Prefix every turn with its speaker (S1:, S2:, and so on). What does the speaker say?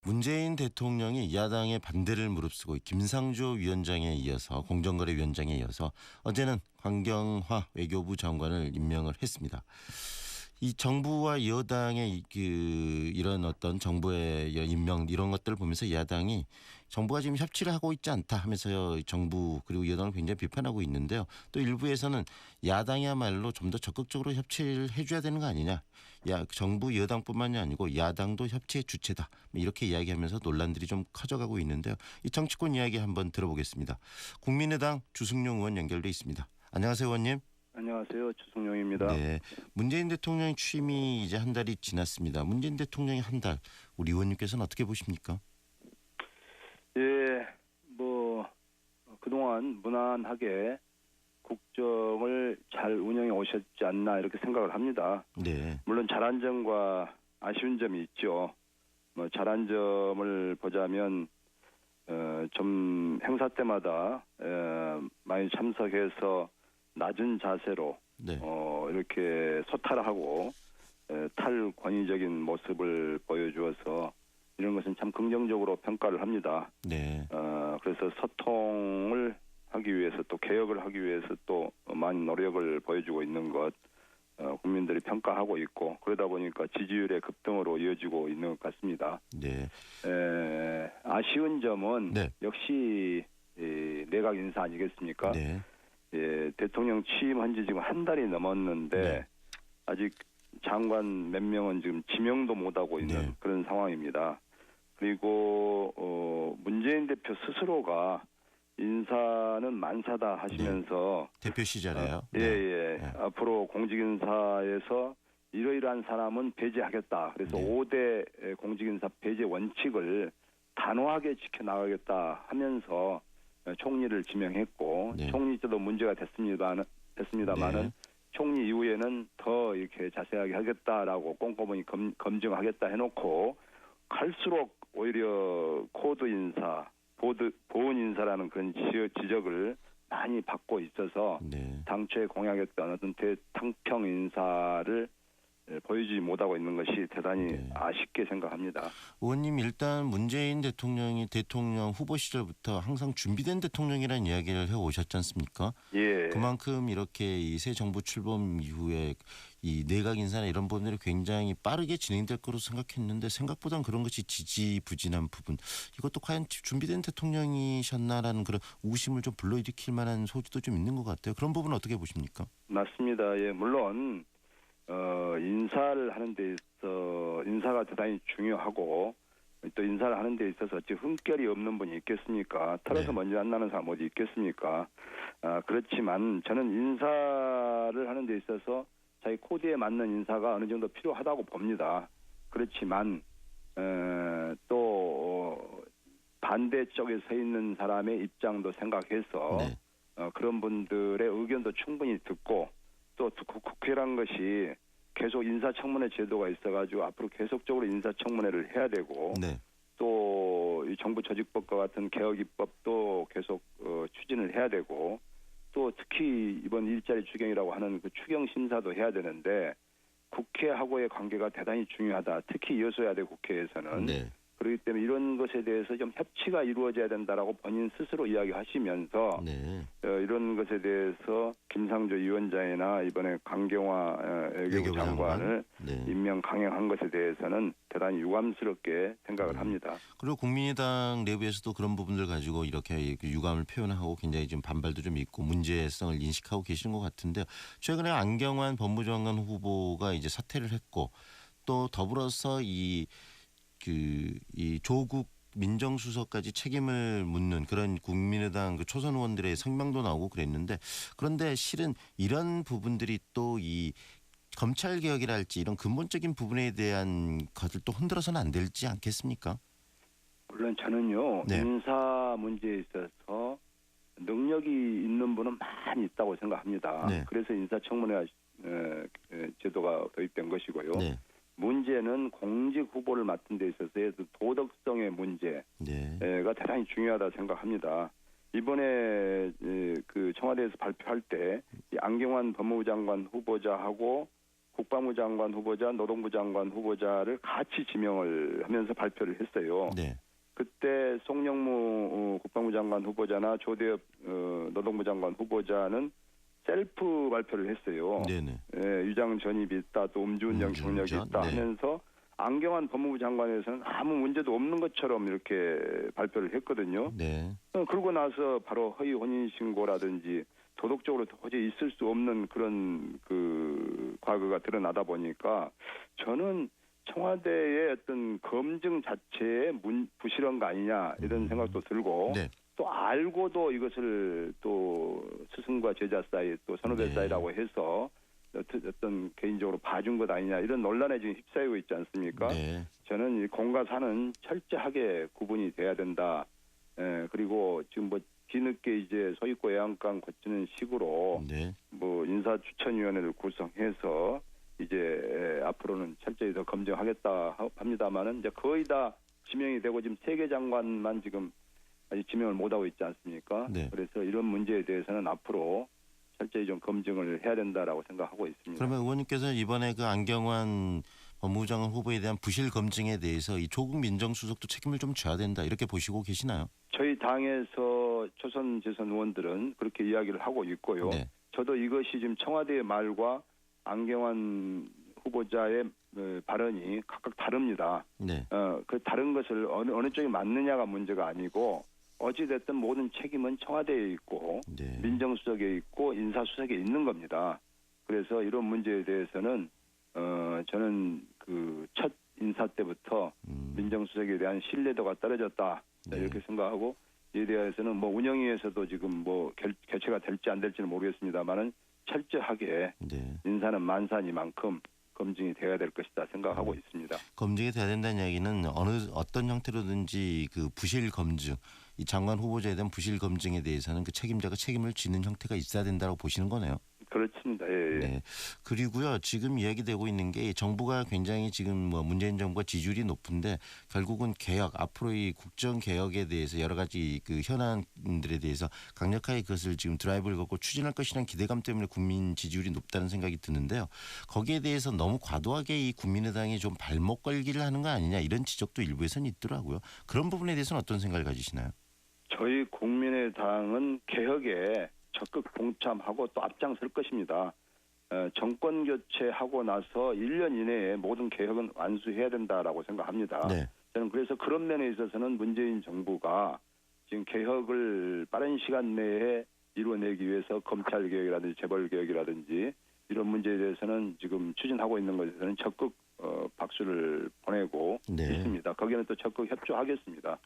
S1: 문재인 대통령이 야당의 반대를 무릅쓰고 김상조 위원장에 이어서 공정거래위원장에 이어서 어제는 강경화 외교부 장관을 임명을 했습니다. 이 정부와 여당의 이런 어떤 정부의 임명 이런 것들을 보면서 야당이 정부가 지금 협치를 하고 있지 않다 하면서 정부 그리고 여당을 굉장히 비판하고 있는데요. 또 일부에서는 야당이야말로 좀 더 적극적으로 협치를 해줘야 되는 거 아니냐. 정부 여당뿐만이 아니고 야당도 협치의 주체다. 이렇게 이야기하면서 논란들이 좀 커져가고 있는데요. 이 정치권 이야기 한번 들어보겠습니다. 국민의당 주승용 의원 연결돼 있습니다. 안녕하세요, 의원님.
S2: 안녕하세요. 주승용입니다.
S1: 네, 문재인 대통령 취임이 이제 한 달이 지났습니다. 문재인 대통령이 한 달, 우리 의원님께서는 어떻게 보십니까?
S2: 예, 그동안 무난하게 국정을 잘 운영해 오셨지 않나 이렇게 생각을 합니다.
S1: 네.
S2: 물론 잘한 점과 아쉬운 점이 있죠. 잘한 점을 보자면 좀 행사 때마다 많이 참석해서 낮은 자세로
S1: 네.
S2: 이렇게 소탈하고 탈권위적인 모습을 보여주어서 이런 것은 참 긍정적으로 평가를 합니다.
S1: 네.
S2: 그래서 소통을 하기 위해서 또 개혁을 하기 위해서 또 많은 노력을 보여주고 있는 것 국민들이 평가하고 있고 그러다 보니까 지지율의 급등으로 이어지고 있는 것 같습니다.
S1: 네.
S2: 아쉬운 점은
S1: 네.
S2: 역시 내각 인사 아니겠습니까?
S1: 네.
S2: 예, 대통령 취임한 지 지금 한 달이 넘었는데
S1: 네.
S2: 아직 장관 몇 명은 지금 지명도 못하고 있는
S1: 네.
S2: 그런 상황입니다. 그리고 문재인 대표 스스로가 인사는 만사다 하시면서
S1: 대표 시절에요.
S2: 예.
S1: 네.
S2: 앞으로 공직인사에서 이러이러한 사람은 배제하겠다. 그래서
S1: 네.
S2: 5대 공직인사 배제 원칙을 단호하게 지켜나가겠다 하면서 총리를 지명했고
S1: 네.
S2: 총리 때도 문제가 됐습니다마는
S1: 네.
S2: 총리 이후에는 더 이렇게 자세하게 하겠다라고 꼼꼼히 검증하겠다 해놓고 갈수록 오히려 코드 인사, 보은 인사라는 그런 지적을 많이 받고 있어서
S1: 네.
S2: 당초에 공약했던 어떤 대탕평 인사를 보여주지 못하고 있는 것이 대단히
S1: 네.
S2: 아쉽게 생각합니다.
S1: 의원님 일단 문재인 대통령이 대통령 후보 시절부터 항상 준비된 대통령이라는 이야기를 해오셨지 않습니까?
S2: 예.
S1: 그만큼 이렇게 이 새 정부 출범 이후에 이 내각 인사나 이런 부분들이 굉장히 빠르게 진행될 거로 생각했는데 생각보다는 그런 것이 지지부진한 부분. 이것도 과연 준비된 대통령이셨나라는 그런 의심을 좀 불러일으킬 만한 소지도 좀 있는 것 같아요. 그런 부분은 어떻게 보십니까?
S2: 맞습니다. 예, 물론 인사를 하는 데 있어 인사가 대단히 중요하고 또 인사를 하는 데 있어서 어찌 흠결이 없는 분이 있겠습니까? 털어서
S1: 네.
S2: 먼지 안 나는 사람 어디 있겠습니까? 그렇지만 저는 인사를 하는 데 있어서 자기 코드에 맞는 인사가 어느 정도 필요하다고 봅니다. 그렇지만 또 반대쪽에 서 있는 사람의 입장도 생각해서
S1: 네.
S2: 그런 분들의 의견도 충분히 듣고 또 국회란 것이 계속 인사청문회 제도가 있어가지고 앞으로 계속적으로 인사청문회를 해야 되고
S1: 네.
S2: 또 이 정부 조직법과 같은 개혁 입법도 계속 추진을 해야 되고 또 특히 이번 일자리 추경이라고 하는 그 추경 심사도 해야 되는데 국회하고의 관계가 대단히 중요하다. 특히 여소야대 국회에서는
S1: 네.
S2: 그렇기 때문에 이런 것에 대해서 좀 협치가 이루어져야 된다라고 본인 스스로 이야기하시면서
S1: 네.
S2: 이런 것에 대해서 김상조 위원장이나 이번에 강경화 외교부 장관을
S1: 네.
S2: 임명 강행한 것에 대해서는 대단히 유감스럽게 생각을 합니다.
S1: 그리고 국민의당 내부에서도 그런 부분들 가지고 이렇게 유감을 표현하고 굉장히 좀 반발도 좀 있고 문제성을 인식하고 계시는 것 같은데요. 최근에 안경환 법무장관 후보가 이제 사퇴를 했고 또 더불어서 이 조국 민정수석까지 책임을 묻는 그런 국민의당 그 초선 의원들의 성명도 나오고 그랬는데 그런데 실은 이런 부분들이 또 이 검찰 개혁이랄지 이런 근본적인 부분에 대한 것을 또 흔들어서는 안 되지 않겠습니까?
S2: 물론 저는요.
S1: 네.
S2: 인사 문제에 있어서 능력이 있는 분은 많이 있다고 생각합니다.
S1: 네.
S2: 그래서 인사청문회 제도가 도입된 것이고요.
S1: 네.
S2: 문제는 공직 후보를 맡은 데 있어서의 도덕성의 문제가
S1: 네.
S2: 대단히 중요하다 생각합니다. 이번에 그 청와대에서 발표할 때 이 안경환 법무부 장관 후보자하고 국방부 장관 후보자, 노동부 장관 후보자를 같이 지명을 하면서 발표를 했어요.
S1: 네.
S2: 그때 송영무 국방부 장관 후보자나 조대엽 노동부 장관 후보자는 셀프 발표를 했어요.
S1: 네네.
S2: 위장 전입이 있다, 또 음주운전 경력이 있다
S1: 네.
S2: 하면서 안경환 법무부 장관에서는 아무 문제도 없는 것처럼 이렇게 발표를 했거든요.
S1: 네.
S2: 그러고 나서 바로 허위 혼인신고라든지 도덕적으로 도저히 있을 수 없는 그런 그 과거가 드러나다 보니까 저는 청와대의 어떤 검증 자체에 부실한 거 아니냐 이런 생각도 들고
S1: 네.
S2: 또 알고도 이것을 또 스승과 제자 사이 또 선후배
S1: 네.
S2: 사이라고 해서 어떤 개인적으로 봐준 것 아니냐 이런 논란에 지금 휩싸이고 있지 않습니까?
S1: 네.
S2: 저는 이 공과 사는 철저하게 구분이 돼야 된다. 그리고 지금 뭐 뒤늦게 이제 소위권 애완강 거치는 식으로
S1: 네.
S2: 뭐 인사추천위원회를 구성해서 이제 앞으로는 철저히 더 검증하겠다 합니다만은 이제 거의 다 지명이 되고 지금 3개 장관만 지금 아직 지명을 못 하고 있지 않습니까?
S1: 네.
S2: 그래서 이런 문제에 대해서는 앞으로 철저히 좀 검증을 해야 된다라고 생각하고 있습니다.
S1: 그러면 의원님께서 이번에 그 안경환 법무부 장관 후보에 대한 부실 검증에 대해서 이 조국 민정수석도 책임을 좀 져야 된다 이렇게 보시고 계시나요?
S2: 저희 당에서 초선 재선 의원들은 그렇게 이야기를 하고 있고요.
S1: 네.
S2: 저도 이것이 지금 청와대의 말과 안경환 후보자의 발언이 각각 다릅니다.
S1: 네.
S2: 그 다른 것을 어느 쪽이 맞느냐가 문제가 아니고 어찌됐든 모든 책임은 청와대에 있고
S1: 네.
S2: 민정수석에 있고 인사수석에 있는 겁니다. 그래서 이런 문제에 대해서는 저는 그 첫 인사 때부터 민정수석에 대한 신뢰도가 떨어졌다
S1: 네.
S2: 이렇게 생각하고 이에 대해서는 뭐 운영위에서도 지금 뭐 개최가 될지 안 될지는 모르겠습니다만은 철저하게
S1: 네.
S2: 인사는 만사니만큼 검증이 돼야 될 것이다 생각하고 있습니다.
S1: 검증이 돼야 된다는 이야기는 어떤 형태로든지 그 부실 검증, 이 장관 후보자에 대한 부실 검증에 대해서는 그 책임자가 책임을 지는 형태가 있어야 된다고 보시는 거네요.
S2: 그렇습니다. 예.
S1: 네. 그리고요, 지금 이야기되고 있는 게 정부가 굉장히 지금 뭐 문재인 정부가 지지율이 높은데 결국은 개혁, 앞으로 이 국정 개혁에 대해서 여러 가지 그 현안들에 대해서 강력하게 그것을 지금 드라이브를 걸고 추진할 것이라는 기대감 때문에 국민 지지율이 높다는 생각이 드는데요. 거기에 대해서 너무 과도하게 이 국민의당이 좀 발목 걸기를 하는 거 아니냐 이런 지적도 일부에서는 있더라고요. 그런 부분에 대해서는 어떤 생각을 가지시나요?
S2: 저희 국민의당은 개혁에 적극 동참하고 또 앞장설 것입니다. 정권 교체하고 나서 1년 이내에 모든 개혁은 완수해야 된다라고 생각합니다.
S1: 네.
S2: 저는 그래서 그런 면에 있어서는 문재인 정부가 지금 개혁을 빠른 시간 내에 이루어내기 위해서 검찰 개혁이라든지 재벌 개혁이라든지 이런 문제에 대해서는 지금 추진하고 있는 것에서는 적극 박수를 보내고
S1: 네.
S2: 있습니다. 거기는 또 적극 협조하겠습니다.